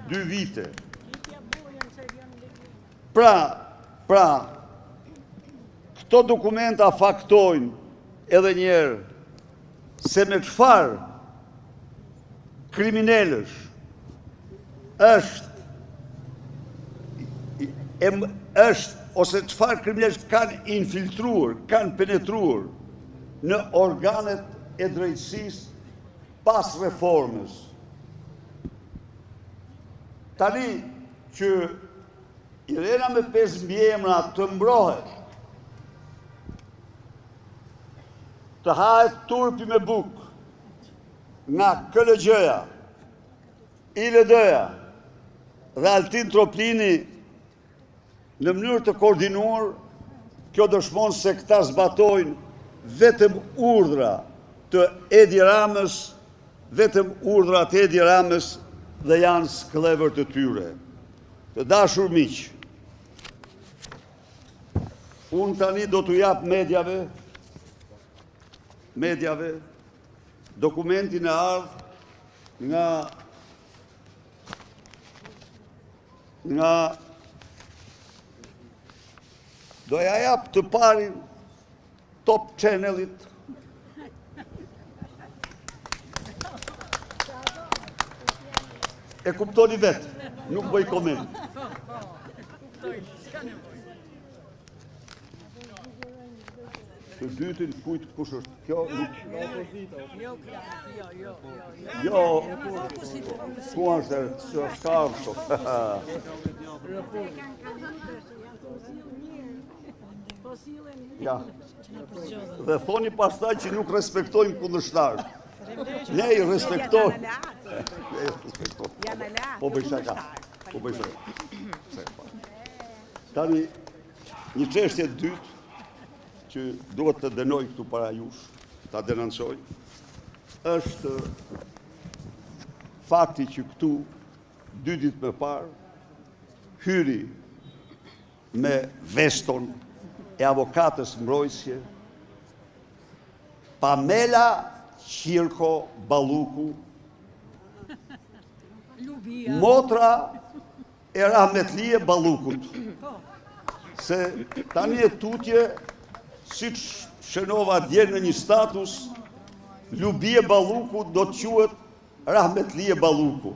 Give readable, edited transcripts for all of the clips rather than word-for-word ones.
2 vite. Pra, këto dokumenta faktojnë edhe njerë se me çfarë kriminalësh është ose çfarë kriminalësh kanë infiltruar, kanë penetruar në organet e drejtësisë pas reformës. Tani që Irena me 5 mbiemra të mbrohet, të hahet turpi me bukë nga KLG-ja, ILD-ja dhe Altin Troplini në mënyrë të koordinuar, kjo dëshmon se këta zbatojnë vetëm urdhra të Edi Ramës, vetëm urdhra të Edi Ramës dhe janë sklever të tyre. Të dashur miq, unë tani do t'u jap medjave dokumentin e ardhë nga do ja jap të parin Top Channelit. E kuptoni vetë, nuk bëj koment. Të dytin kujt kush është kjo? Jo, ku është shkarë? Ja. Dhe thoni pastaj që nuk respektojmë kundërshtarët. Ne i respektojmë. Po bëj shaka. Tani, një çështje dytë që duhet të dënoj këtu para jush, ta denoncoj, është fakti që këtu 2 ditë më parë hyri me veston e avokatës mbrojtësje Pamela Qirko Balluku, motra e Rahmetlie Ballukut. Se tani e tutje, si që shënova dje në një status, Lubie Balluku do të quhet Rahmetlie Balluku.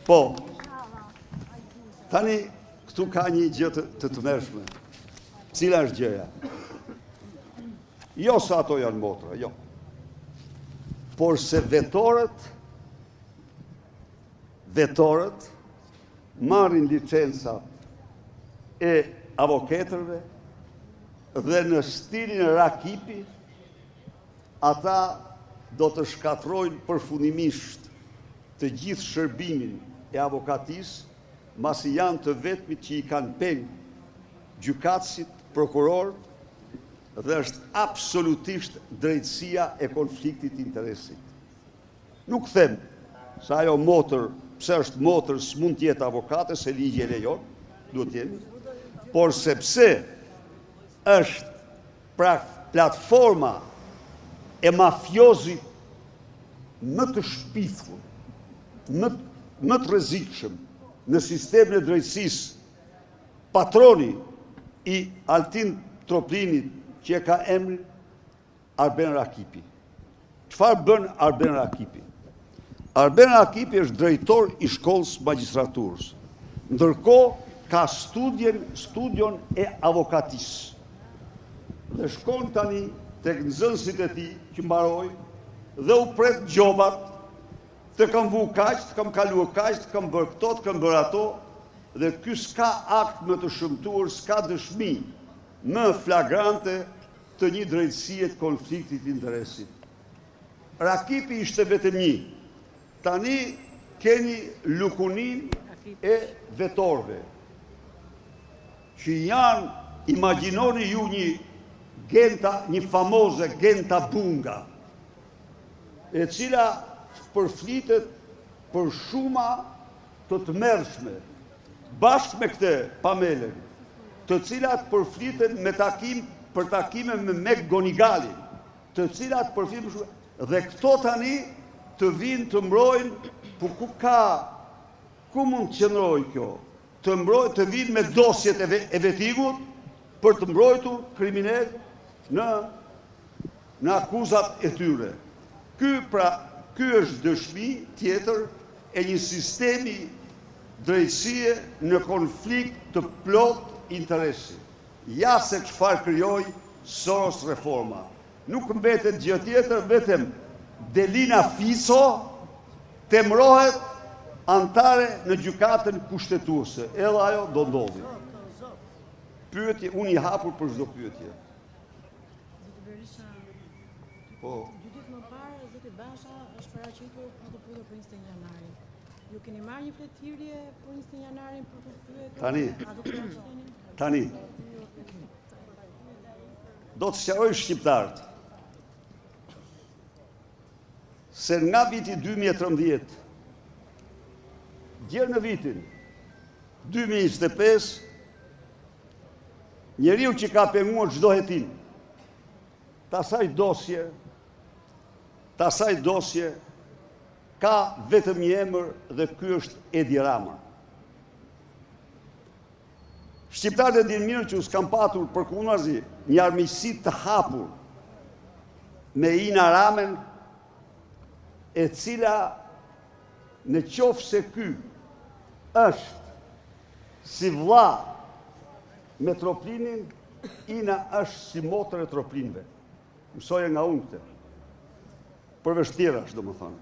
Po, tani këtu ka një gjë të tmerrshme. Cila është gjëja? Jo se ato janë motra, jo. Por se vetorët marrin licenca e avokatërve dhe në stilin e Rakipi ata do të shkatrojnë përfundimisht të gjithë shërbimin e avokatisë, masi janë të vetmit që i kanë pengë gjykatësit, prokurorët, dhe është absolutisht drejtësia e konfliktit interesit. Nuk them se ajo motër, pse është motër, s'mund t'jetë avokate, se ligji e lejon, duhet jemi, por sepse është pra platforma e mafiozit më të shpifur, më të rrezikshëm në sistemin e drejtësisë, patroni i Altin Troplinit që e ka emrin Arben Rakipi. Çfarë bën Arben Rakipi? Arben Rakipi është drejtor i shkollës magjistraturës, ndërkohë ka studion e avokatisë. Dhe shkon tani tek nxënësit e tij që mbarojnë dhe u pret gjobat, të kam vu kaq, të kam kaluar kaq, të kam bërë këto, të kam bërë ato, dhe ky s'ka akt më të shëmtuar, s'ka dëshmi më flagrante të një drejtësie të konfliktit interesit. Rakipi ishte vetëm një. Tani keni lukunin e vetorve, që janë, imagjinoni ju një famoze Genta Bunga, e cila përflitet për shuma të tmerrshme, bashkë me këtë Pamelen, të cilat përfliten për takime me Meg Gonigalin, të cilat përfliten për shumë, dhe këto tani të vinë të mbrojnë, ku ku mund të qëndrojë kjo? Të vinë me dosjet e vetingut për të mbrojtur kriminal në akuzat e tyre. Ky është dëshmi tjetër e një sistemi drejtësie në konflikt të plot interesi. Ja se çfarë krijoi Soros reforma. Nuk mbetet gjë tjetër, vetëm Delina Fiso temrohet antare në gjykatën kushtetuese. Edhe ajo do ndodhi. Pyetje, unë i hapur për çdo pyetje. Po. Dytit më parë, zoti Basha është paraqitur për të pyetur për 21 janarin. Ju keni marrë një fletëthirrje për 21 janarin për të pyetur? Tani. Do të sqaroj shqiptarët se nga viti 2013 djerë në vitin 2025 njeriu që ka penguar çdo hetim tasaj dosje ka vetëm një emër dhe ky është Edi Rama. Shqiptarët e dinë mirë që s'kan patur përkundazi një armiqësi të hapur me Ina Ramen, e cila në qoftë se ky është si vlla me troplinin, Ina është si motër e troplinëve. Mësoje nga unë këtë. Përveç tjera, domethënë.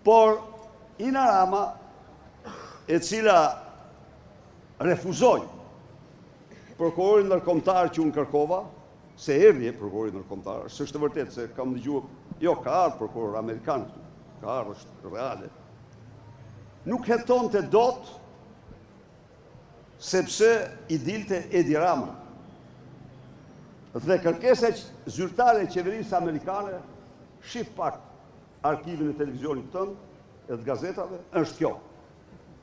Por Ina Rama, e cila refuzoi prokurorin ndërkombëtar që unë kërkova, se erdhi prokurori ndërkombëtar, s'është e vërtetë se kam dëgjuar, jo, ka ardhur prokuror amerikan këtu, ka ardhur, është reale. Nuk hetonte dot sepse i dilte Edi Rama. Dhe kërkesa zyrtare e qeverisë amerikane, shif pak arkivin e televizionit tënd e të gazetave, është kjo.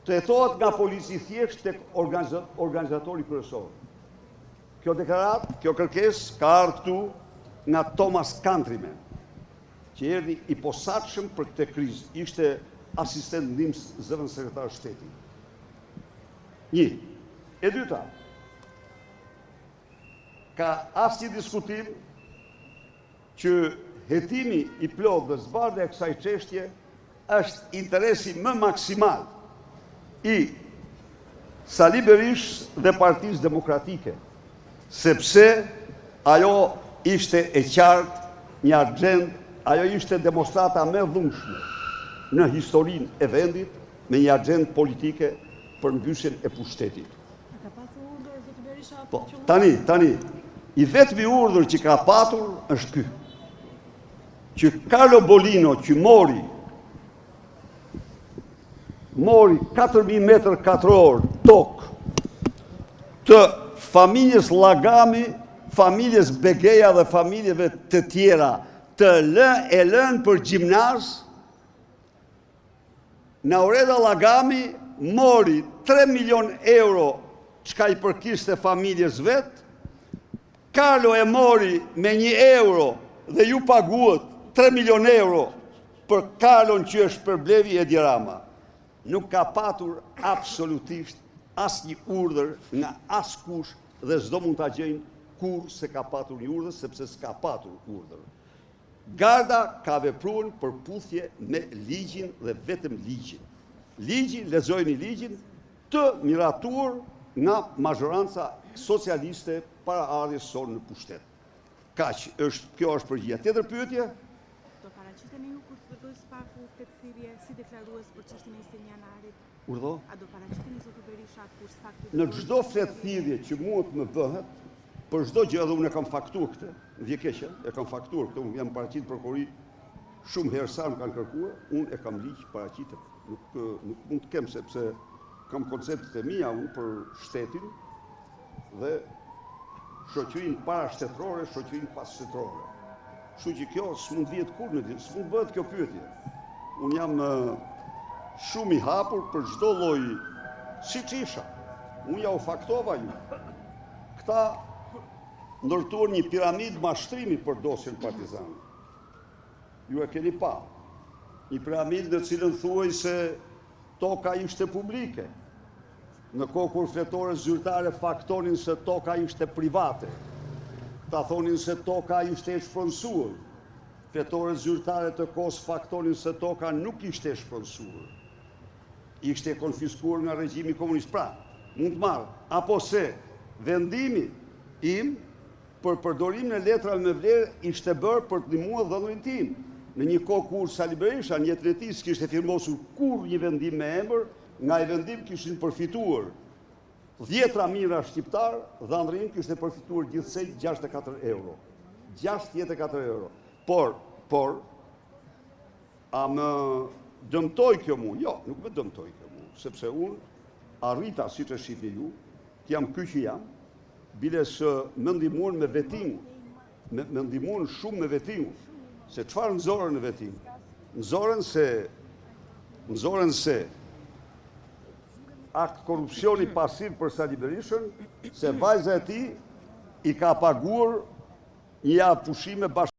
Të hetohet nga polici thjesht tek organizatori kryesor. Kjo deklarat, kjo kërkesë ka ardhur këtu nga Thomas Countryman, që erdhi i posaçëm për këtë krizë, ishte asistent ndihmës zëvendës sekretar shteti. Një. E dyta, ka asnjë diskutim që hetimi i plot dhe zbardhja e kësaj çështje është interesi më maksimal i Sali Berishës dhe Partisë Demokratike, sepse ajo ishte e qartë një agjendë, ajo ishte demonstrata më e dhunshme në historinë e vendit me një agjendë politike për mbyshjen e pushtetit. Ka pasur urdhër zoti Berisha? Po, tani, i vetmi urdhër që ka patur është ky. Që Carlo Bolino që mori 4.000 metër katror tokë të familjes Llagami, familjes Begeja dhe familjeve të tjera, e lënë për gjimnaz, Naureda Llagami mori 3 milion euro çka i përkiste familjes vet, Carlo e mori me 1 euro dhe ju paguat 3 milion euro për Carlon që është përblevi Edi Rama. Nuk ka patur absolutisht asnjë urdhër nga askush dhe s'do mund ta gjejnë kur se ka patur një urdhër, sepse s'ka patur urdhër. Garda ka vepruar përputhje me ligjin dhe vetëm ligjin. Lexojeni ligjin të miratuar nga mazhoranca socialiste para ardhjes sonë në pushtet. Kaq, kjo është përgjigja. Tjetër pyetje? Do paraqiteni ju kur të votoj SPAK-u fletëthirrje si deklarues për çështjen e 21 janarit? Urdhë? A do paraqiteni zoti Berisha kur SPAK-u? Në çdo fletëthirrje që mund të më bëhet, për çdo gjë edhe unë e kam faktuar këtë, vjekeqe, e kam faktuar këtë, unë jam paraqit prokurori shumë herë sa më kanë kërkuar, unë e kam ligj paraqitet. Nuk mund të kem sepse kam konceptet e mia unë për shtetin dhe shoqërinë parashtetërore, shoqërinë passhtetërore. Kështu që kjo s'mund vihet kur në ditë, s'mund bëhet kjo pyetje. Unë jam shumë i hapur për çdo lloj siç isha. Unë ja u faktova ju. Këta ndërtuar një piramidë mashtrimi për dosjen Partizan. Ju e keni pa. Një piramidë në cilën thuaj se toka ishte publike. Në kohë kur fletore zyrtare faktonin se toka ishte private. Ta thonin se toka ishte e shpronsuar. Fletore zyrtare të kohës faktonin se toka nuk ishte e shpronsuar. Ishte konfiskuar nga regjimi komunist. Pra, mund të marrë. Apo se vendimi im për përdorimin e letrave me vlerë ishte bërë për të ndihmuar dhënërin tim. Në një kohë kur Sali Berisha në jetën e tij s'kishte firmosur kur një vendim me emër, nga i vendim kishin përfituar 10 mijëra shqiptar dhe Andrin kishte përfituar gjithsej 64 euro. 64 euro. Por, a më dëmtoj kjo mu? Jo, nuk më dëmtoj kjo mu, sepse unë arrita, si që shifni ju, t'jam ky që jam, bile së më ndihmuan me vetingu, më ndihmuan shumë me vetingu, se çfarë nxorën në vetingu? Nxorën se akt korrupsioni pasiv për Sali Berishën, se vajza e tij i ka paguar një javë pushime bashkë